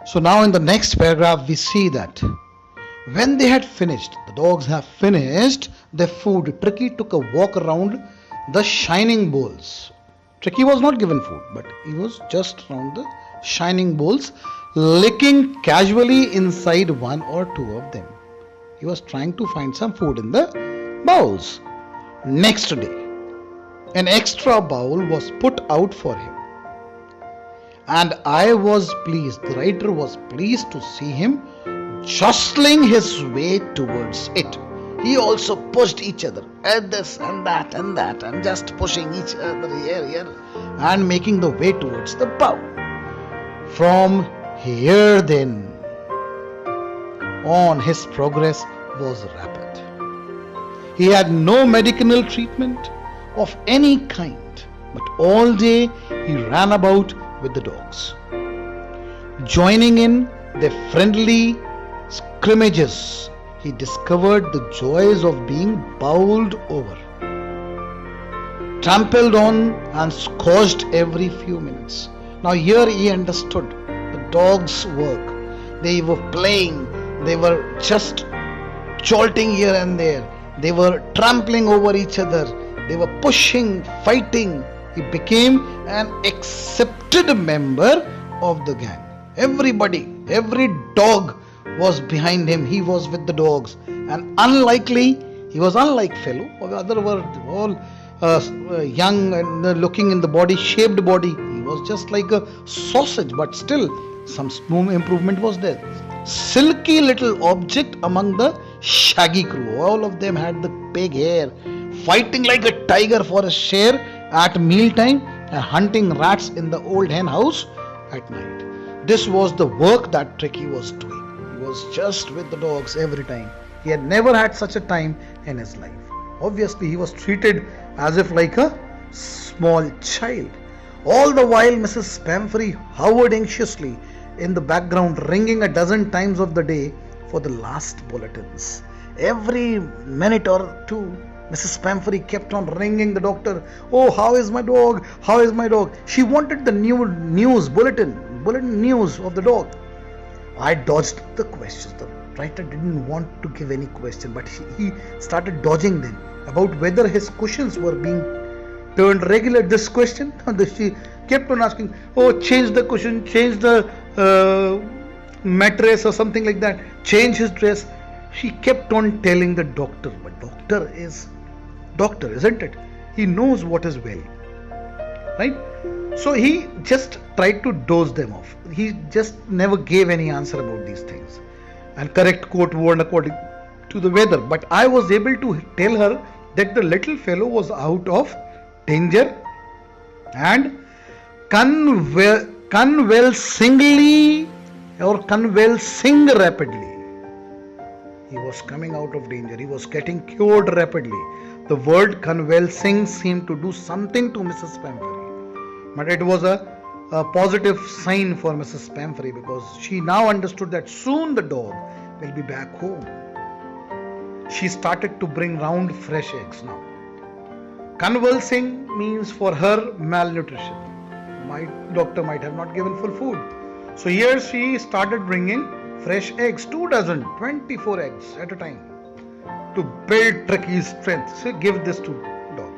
So now in the next paragraph, we see that when they had finished, the dogs have finished their food, Tricky took a walk around the shining bowls. Tricky was not given food, but he was just around the shining bowls, licking casually inside one or two of them. He was trying to find some food in the bowls. Next day, an extra bowl was put out for him. And I was pleased, the writer was pleased to see him jostling his way towards it. He also pushed each other at this and that and just pushing each other here and making the way towards the bow. From here then on, his progress was rapid. He had no medicinal treatment of any kind, but all day he ran about with the dogs, joining in their friendly scrimmages. He discovered the joys of being bowled over, trampled on and scourged every few minutes. Now here he understood the dogs' work. They were playing, they were just jolting here and there, they were trampling over each other, they were pushing, fighting. He became an accepted member of the gang. Everybody, every dog was behind him. He was with the dogs, and he was unlike fellow. Other were all young and looking in the body, shaped body. He was just like a sausage, but still some improvement was there. Silky little object among the shaggy crew. All of them had the big hair, fighting like a tiger for a share at mealtime and hunting rats in the old hen house at night. This was the work that Tricky was doing. He was just with the dogs every time. He had never had such a time in his life. Obviously, he was treated as if like a small child. All the while, Mrs. Pamphry hovered anxiously in the background, ringing a dozen times of the day for the last bulletins. Every minute or two, Mrs. Pamphry kept on ringing the doctor. Oh, how is my dog? How is my dog? She wanted the new news bulletin news of the dog. I dodged the questions. The writer didn't want to give any question, but he started dodging them about whether his cushions were being turned regular. This question, she kept on asking, oh, change the cushion, change the mattress or something like that, change his dress. She kept on telling the doctor, but doctor is doctor, isn't it? He knows what is well, right? So he just tried to doze them off. He just never gave any answer about these things and correct quote worn according to the weather. But I was able to tell her that the little fellow was out of danger and convalescing rapidly. He was coming out of danger. He was getting cured rapidly. The word convalescing seemed to do something to Mrs. Pamphry, but it was a positive sign for Mrs. Pamphry because she now understood that soon the dog will be back home. She started to bring round fresh eggs now. Convalescing means for her malnutrition. My doctor might have not given full food. So here she started bringing fresh eggs, 24 eggs at a time to build Tricky's strength. So give this to dog.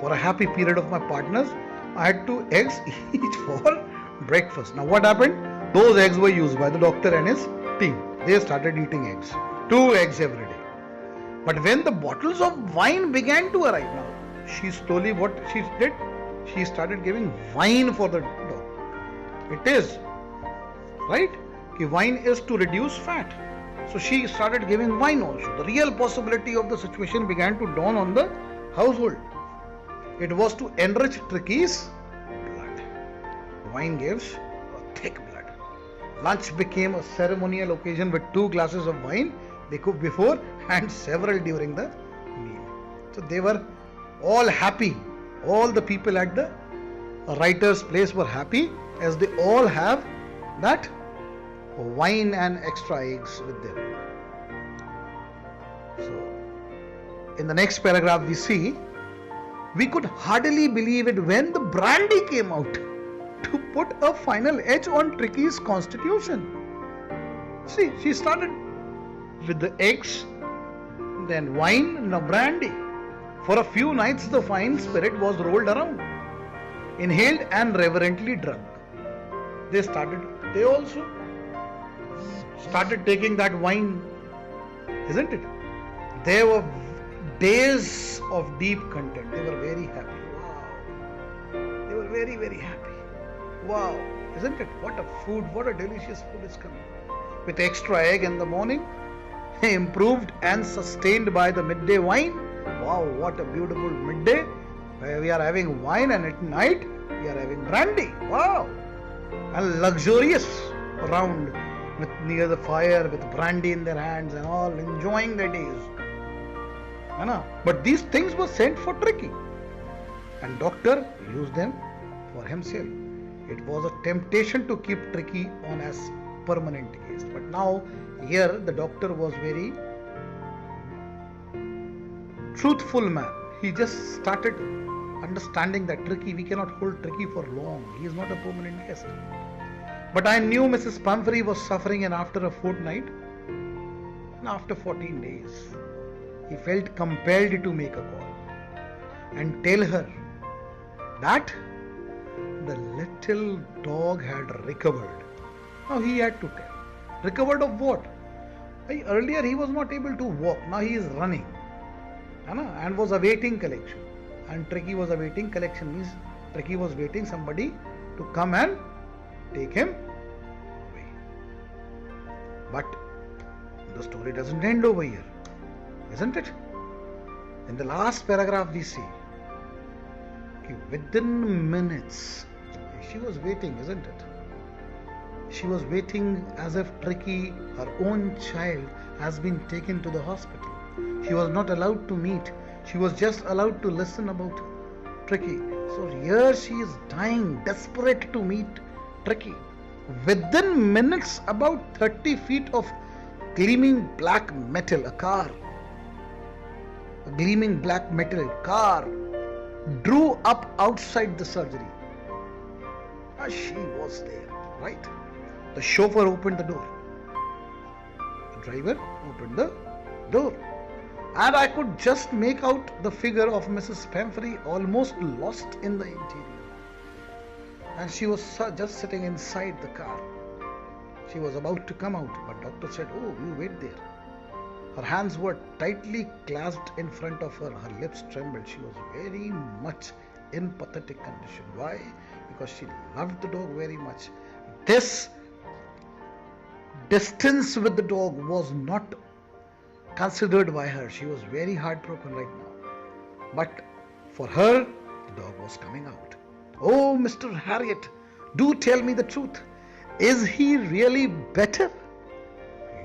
For a happy period of my partners, I had 2 eggs each for breakfast. Now what happened? Those eggs were used by the doctor and his team. They started eating eggs. 2 eggs every day. But when the bottles of wine began to arrive now, she slowly, what she did? She started giving wine for the dog. It is, right? Wine is to reduce fat. So she started giving wine also. The real possibility of the situation began to dawn on the household. It was to enrich Tricky's blood. Wine gives a thick blood. Lunch became a ceremonial occasion with 2 glasses of wine before and several during the meal. So they were all happy. All the people at the writer's place were happy as they all have that wine and extra eggs with them. So in the next paragraph we see, we could hardly believe it when the brandy came out. to put a final edge on Tricky's constitution. See, she started with the eggs, then wine, now brandy. For a few nights, the fine spirit was rolled around, inhaled and reverently drunk. They also started taking that wine, isn't it? There were days of deep content. They were very happy. Wow. They were very, very happy. Wow. Isn't it? What a food, what a delicious food is coming. With extra egg in the morning, improved and sustained by the midday wine. Wow, what a beautiful midday. We are having wine and at night we are having brandy. Wow. And luxurious around with near the fire with brandy in their hands and all enjoying their days. But these things were sent for Tricky, and doctor used them for himself. It was a temptation to keep Tricky on as permanent guest. But now here the doctor was very truthful man. He just started understanding that Tricky, we cannot hold Tricky for long. He is not a permanent guest. But I knew Mrs. Pumphrey was suffering, and after a fortnight, and after 14 days, he felt compelled to make a call and tell her that the little dog had recovered. Now he had to tell. Recovered of what? Earlier he was not able to walk. Now he is running. And was awaiting collection. And Tricky was awaiting collection. Means Tricky was waiting somebody to come and take him away. But the story doesn't end over here, isn't it? In the last paragraph we see, within minutes, she was waiting, isn't it? She was waiting as if Tricky, her own child, has been taken to the hospital. She was not allowed to meet. She was just allowed to listen about Tricky. So here she is dying, desperate to meet Tricky. Within minutes, about 30 feet of gleaming black metal, a gleaming black metal car drew up outside the surgery. She was there, right? The chauffeur opened the door. The driver opened the door. And I could just make out the figure of Mrs. Pumphrey almost lost in the interior. And she was just sitting inside the car. She was about to come out, but doctor said, "Oh, you wait there." Her hands were tightly clasped in front of her. Her lips trembled. She was very much in pathetic condition. Why? Because she loved the dog very much. This distance with the dog was not considered by her. She was very heartbroken right now. But for her, the dog was coming out. "Oh, Mr. Harriet, do tell me the truth. Is he really better?"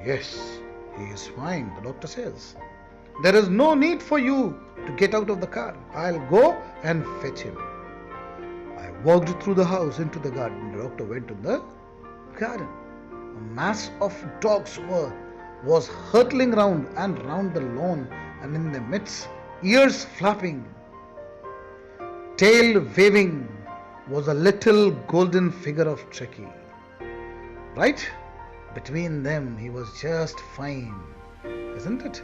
"Yes, he is fine," the doctor says. "There is no need for you to get out of the car. I'll go and fetch him." I walked through the house into the garden. The doctor went to the garden. A mass of dogs was hurtling round and round the lawn, and in the midst, ears flapping, tail waving, was a little golden figure of Tricky. Right? Between them, he was just fine, isn't it?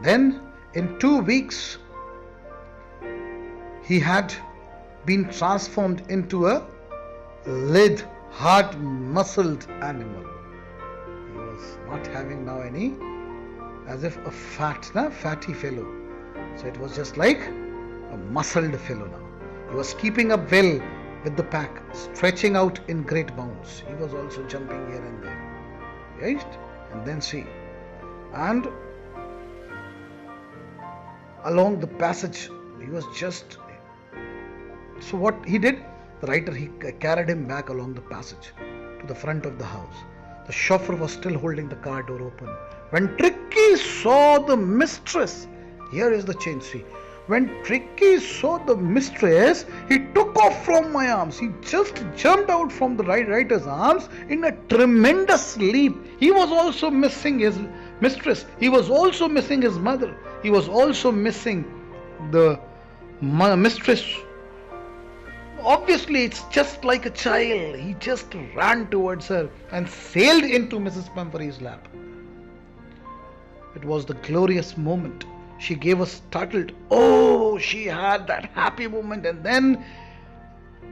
Then, in 2 weeks, he had been transformed into a lithe, hard-muscled animal. He was not having now any, as if a fatty fellow. So it was just like a muscled fellow now. He was keeping up well with the pack, stretching out in great bounds. He was also jumping here and there. Right? And then see. And along the passage, he was just... So what he did, the writer, he carried him back along the passage to the front of the house. The chauffeur was still holding the car door open. When Tricky saw the mistress, here is the change, see. When Tricky saw the mistress, he took off from my arms. He just jumped out from the writer's arms in a tremendous leap. He was also missing his mistress. He was also missing his mother. He was also missing the mistress Obviously, it's just like a child. He just ran towards her and sailed into Mrs. Pumphrey's lap. It was the glorious moment. She gave a startled, oh, she had that happy moment and then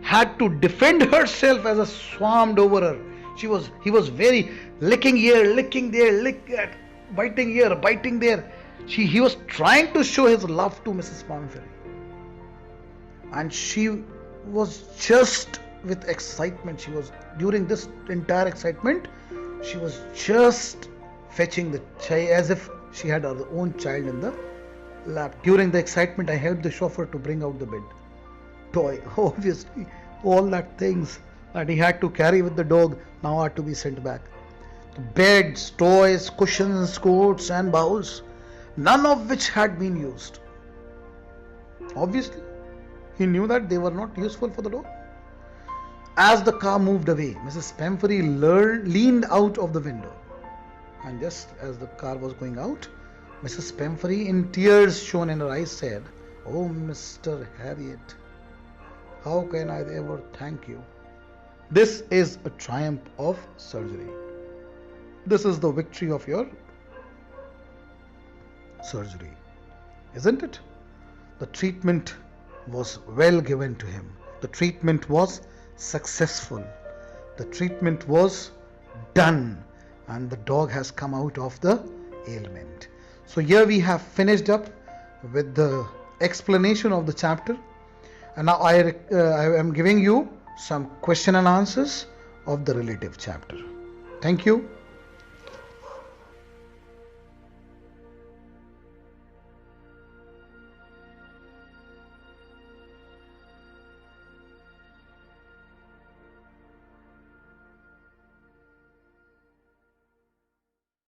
had to defend herself as a swarmed over her. He was very licking here, licking there, biting here, biting there. He was trying to show his love to Mrs. Pumphrey. And she was just with excitement. During this entire excitement, she was just fetching the child as if she had her own child in the lap. During the excitement, I helped the chauffeur to bring out the bed toy. Obviously, all that things that he had to carry with the dog now are to be sent back. Beds, toys, cushions, coats and bowls, none of which had been used. Obviously, he knew that they were not useful for the dog. As the car moved away, Mrs. Pumphrey leaned out of the window. And just as the car was going out, Mrs. Pumphrey, in tears shone in her eyes, said, "Oh, Mr. Harriet, how can I ever thank you? This is a triumph of surgery. This is the victory of your surgery, isn't it? The treatment was well given to him. The treatment was successful. The treatment was done, and the dog has come out of the ailment." So here we have finished up with the explanation of the chapter, and now I am giving you some question and answers of the relative chapter. Thank you.